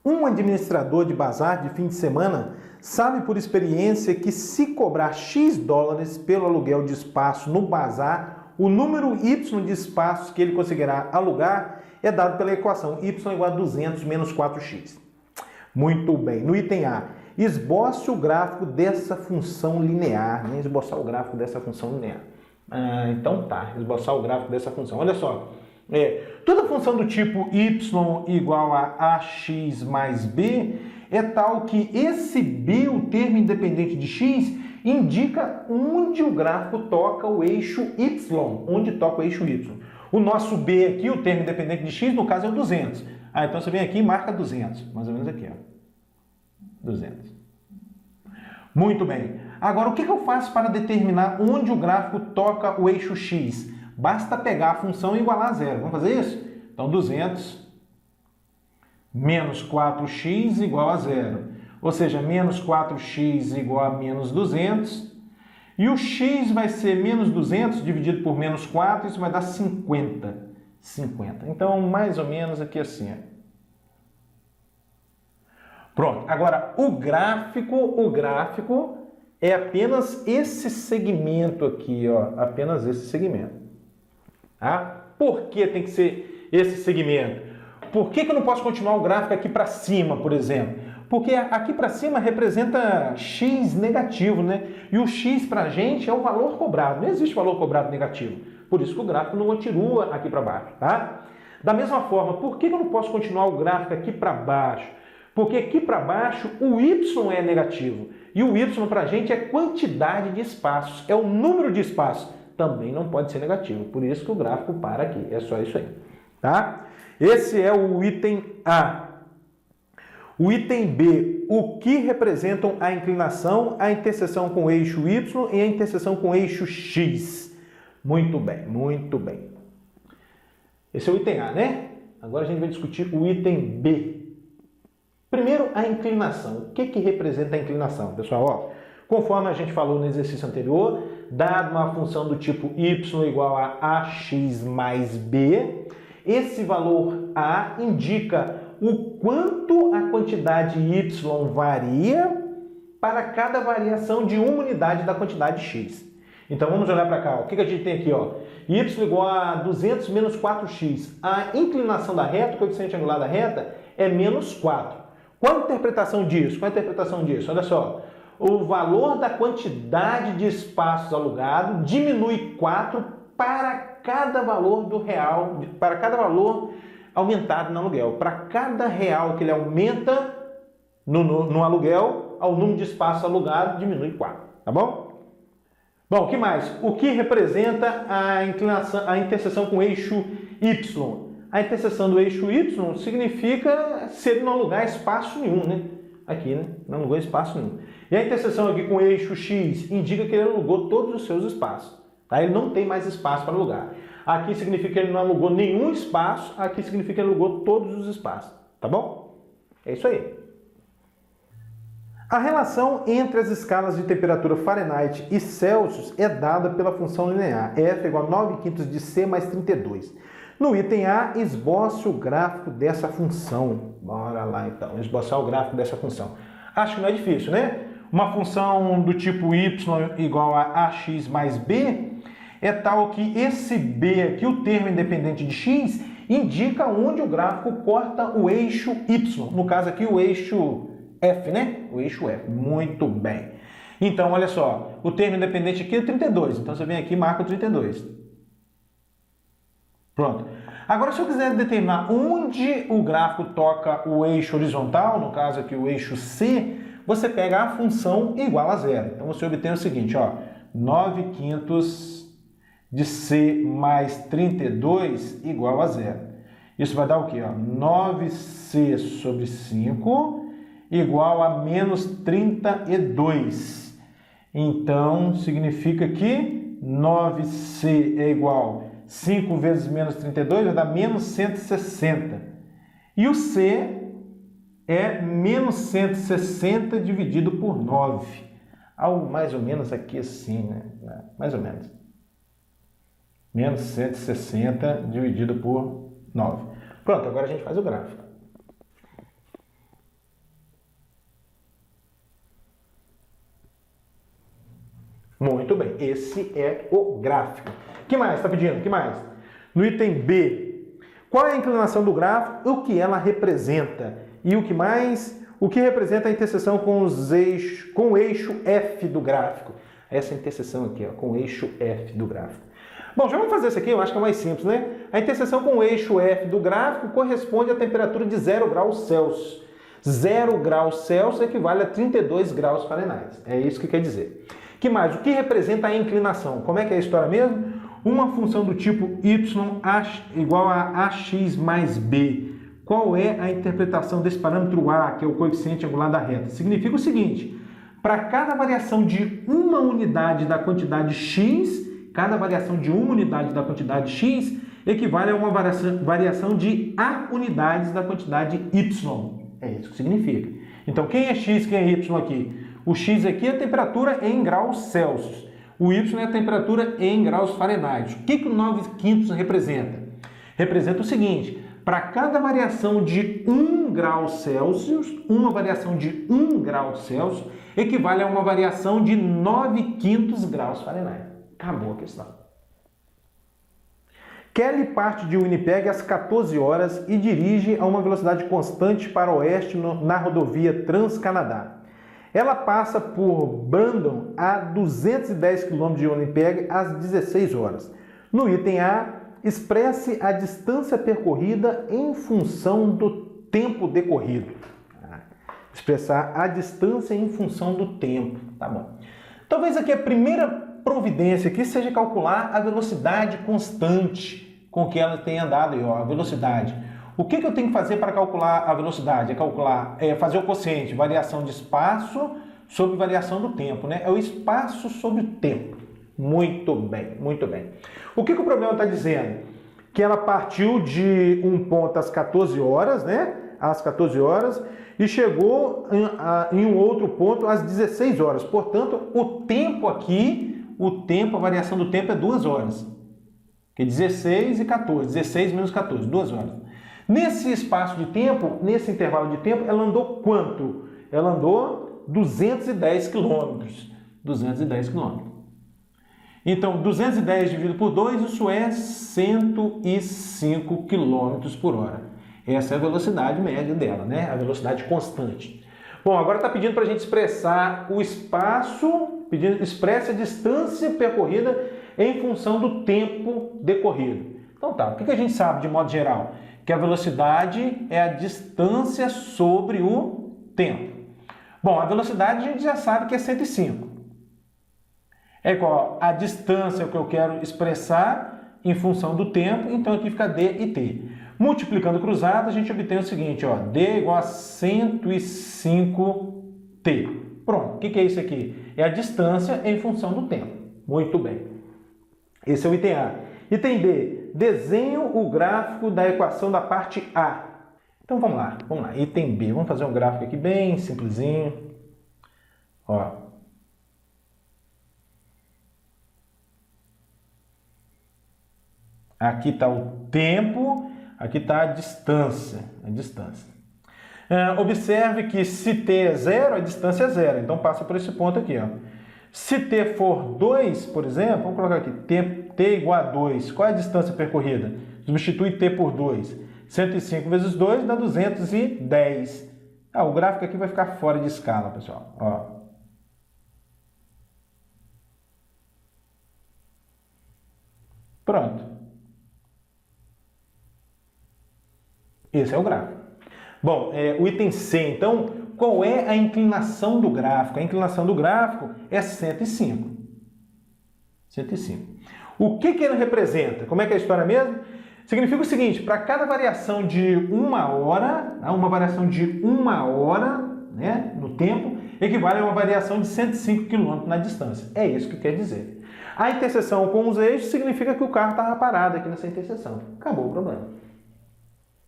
Um administrador de bazar de fim de semana sabe por experiência que se cobrar X dólares pelo aluguel de espaço no bazar, o número Y de espaços que ele conseguirá alugar é dado pela equação Y igual a 200 menos 4x. Muito bem. No item A, esboce o gráfico dessa função linear. Né? Esboçar o gráfico dessa função linear. Então tá, esboçar o gráfico dessa função. Olha só, toda função do tipo y igual a ax mais b é tal que esse b, o termo independente de x, indica onde o gráfico toca o eixo y, onde toca o eixo y. O nosso b aqui, o termo independente de x, no caso é o 200. Então você vem aqui e marca 200, mais ou menos aqui, ó. 200. Muito bem. Agora, o que eu faço para determinar onde o gráfico toca o eixo x? Basta pegar a função e igualar a zero. Vamos fazer isso? Então, 200 menos 4x igual a zero. Ou seja, menos 4x igual a menos 200. E o x vai ser menos 200 dividido por menos 4, isso vai dar 50. 50. Então, mais ou menos aqui assim, ó. Pronto. Agora, o gráfico é apenas esse segmento aqui, ó. Apenas esse segmento. Tá? Por que tem que ser esse segmento? Por que eu não posso continuar o gráfico aqui para cima, por exemplo? Porque aqui para cima representa x negativo, né? E o x para a gente é o valor cobrado. Não existe valor cobrado negativo. Por isso que o gráfico não continua aqui para baixo, tá? Da mesma forma, por que eu não posso continuar o gráfico aqui para baixo? Porque aqui para baixo o y é negativo. E o y para a gente é quantidade de espaços, é o número de espaços. Também não pode ser negativo. Por isso que o gráfico para aqui. É só isso aí. Tá? Esse é o item A. O item B, o que representam a inclinação, a interseção com o eixo Y e a interseção com o eixo X. Muito bem, muito bem. Esse é o item A, né? Agora a gente vai discutir o item B. Primeiro, a inclinação. O que representa a inclinação? Pessoal, ó, conforme a gente falou no exercício anterior, dado uma função do tipo y igual a ax mais b, esse valor A indica o quanto a quantidade y varia para cada variação de uma unidade da quantidade x. Então vamos olhar para cá. Ó. O que a gente tem aqui? Ó? Y igual a 200 menos 4x. A inclinação da reta, o coeficiente angular da reta, é menos 4. Qual a interpretação disso? Qual a interpretação disso? Olha só. O valor da quantidade de espaços alugado diminui 4 para cada valor do real, para cada valor aumentado no aluguel. Para cada real que ele aumenta no aluguel, o número de espaços alugados diminui 4. Tá bom? Bom, o que mais? O que representa a inclinação, a interseção com o eixo Y? A interseção do eixo Y significa se ele não alugar espaço nenhum, né? Aqui, né? Não alugou espaço nenhum. E a interseção aqui com o eixo X indica que ele alugou todos os seus espaços. Tá? Ele não tem mais espaço para alugar. Aqui significa que ele não alugou nenhum espaço, aqui significa que ele alugou todos os espaços. Tá bom? É isso aí. A relação entre as escalas de temperatura Fahrenheit e Celsius é dada pela função linear F igual a 9/5 de C mais 32. No item A, esboce o gráfico dessa função. Bora lá então, esboçar o gráfico dessa função. Acho que não é difícil, né? Uma função do tipo y igual a ax mais b é tal que esse b aqui, o termo independente de x, indica onde o gráfico corta o eixo y. No caso aqui, o eixo F, né? O eixo F. Muito bem. Então, olha só, o termo independente aqui é 32. Então, você vem aqui e marca o 32. Pronto. Agora, se eu quiser determinar onde o gráfico toca o eixo horizontal, no caso aqui o eixo C, você pega a função igual a zero. Então, você obtém o seguinte, ó, 9/5 de C mais 32 igual a zero. Isso vai dar o quê? Ó? 9C sobre 5 igual a menos 32. Então, significa que 9C é igual a 5 vezes menos 32 vai dar menos 160. E o C é menos 160 dividido por 9. Algo mais ou menos aqui assim, né? Mais ou menos. Menos 160 dividido por 9. Pronto, agora a gente faz o gráfico. Muito bem, esse é o gráfico. O que mais está pedindo? O que mais? No item B, qual é a inclinação do gráfico, o que ela representa? E o que mais? O que representa a interseção com o eixo F do gráfico? Essa interseção aqui, ó, com o eixo F do gráfico. Bom, já vamos fazer isso aqui, eu acho que é mais simples, né? A interseção com o eixo F do gráfico corresponde à temperatura de 0 graus Celsius. 0 graus Celsius equivale a 32 graus Fahrenheit. É isso que quer dizer. Que mais? O que representa a inclinação? Como é que é a história mesmo? Uma função do tipo y igual a ax mais b. Qual é a interpretação desse parâmetro a, que é o coeficiente angular da reta? Significa o seguinte, para cada variação de uma unidade da quantidade x, cada variação de uma unidade da quantidade x equivale a uma variação de a unidades da quantidade y. É isso que significa. Então, quem é x, quem é y aqui? O x aqui é a temperatura em graus Celsius. O y é a temperatura em graus Fahrenheit. O que o 9/5 representa? Representa o seguinte, para cada variação de 1 grau Celsius, uma variação de 1 grau Celsius equivale a uma variação de 9/5 graus Fahrenheit. Acabou a questão. Kelly parte de Winnipeg às 14 horas e dirige a uma velocidade constante para o oeste na rodovia Trans-Canadá. Ela passa por Brandon a 210 km de Winnipeg às 16 horas. No item A, expresse a distância percorrida em função do tempo decorrido. Expressar a distância em função do tempo. Tá bom. Talvez aqui a primeira providência aqui seja calcular a velocidade constante com que ela tem andado, a velocidade. O que eu tenho que fazer para calcular a velocidade? Fazer o quociente, variação de espaço sobre variação do tempo, né? É o espaço sobre o tempo. Muito bem, muito bem. O que o problema está dizendo? Que ela partiu de um ponto às 14 horas, né? Às 14 horas, e chegou em um outro ponto às 16 horas. Portanto, o tempo aqui, a variação do tempo é 2 horas. Que é 16 e 14, 16 menos 14, 2 horas. Nesse espaço de tempo, nesse intervalo de tempo, ela andou quanto? Ela andou 210 quilômetros. 210 quilômetros. Então, 210 dividido por 2, isso é 105 km por hora. Essa é a velocidade média dela, né? A velocidade constante. Bom, agora está pedindo para a gente expressar o espaço, expressa a distância percorrida em função do tempo decorrido. Então tá, o que a gente sabe de modo geral? Que a velocidade é a distância sobre o tempo. Bom, a velocidade a gente já sabe que é 105. É igual a distância que eu quero expressar em função do tempo, então aqui fica d e t. Multiplicando cruzado, a gente obtém o seguinte, ó, d igual a 105t. Pronto, o que é isso aqui? É a distância em função do tempo. Muito bem. Esse é o item A. Item B, desenho o gráfico da equação da parte A. Então vamos lá. Item B, vamos fazer um gráfico aqui bem simplesinho. Ó. Aqui está o tempo, aqui está a distância. Observe que se t é 0, a distância é 0. Então passa por esse ponto aqui, ó. Se t for 2, por exemplo, vamos colocar aqui, t igual a 2. Qual é a distância percorrida? Substitui t por 2. 105 vezes 2 dá 210. O gráfico aqui vai ficar fora de escala, pessoal. Ó. Pronto. Esse é o gráfico. Bom, o item C, então, qual é a inclinação do gráfico? A inclinação do gráfico é 105. 105. O que ele representa? Como é que é a história mesmo? Significa o seguinte, para cada variação de 1 hora, uma variação de 1 hora, né, no tempo, equivale a uma variação de 105 km na distância. É isso que quer dizer. A interseção com os eixos significa que o carro estava parado aqui nessa interseção. Acabou o problema.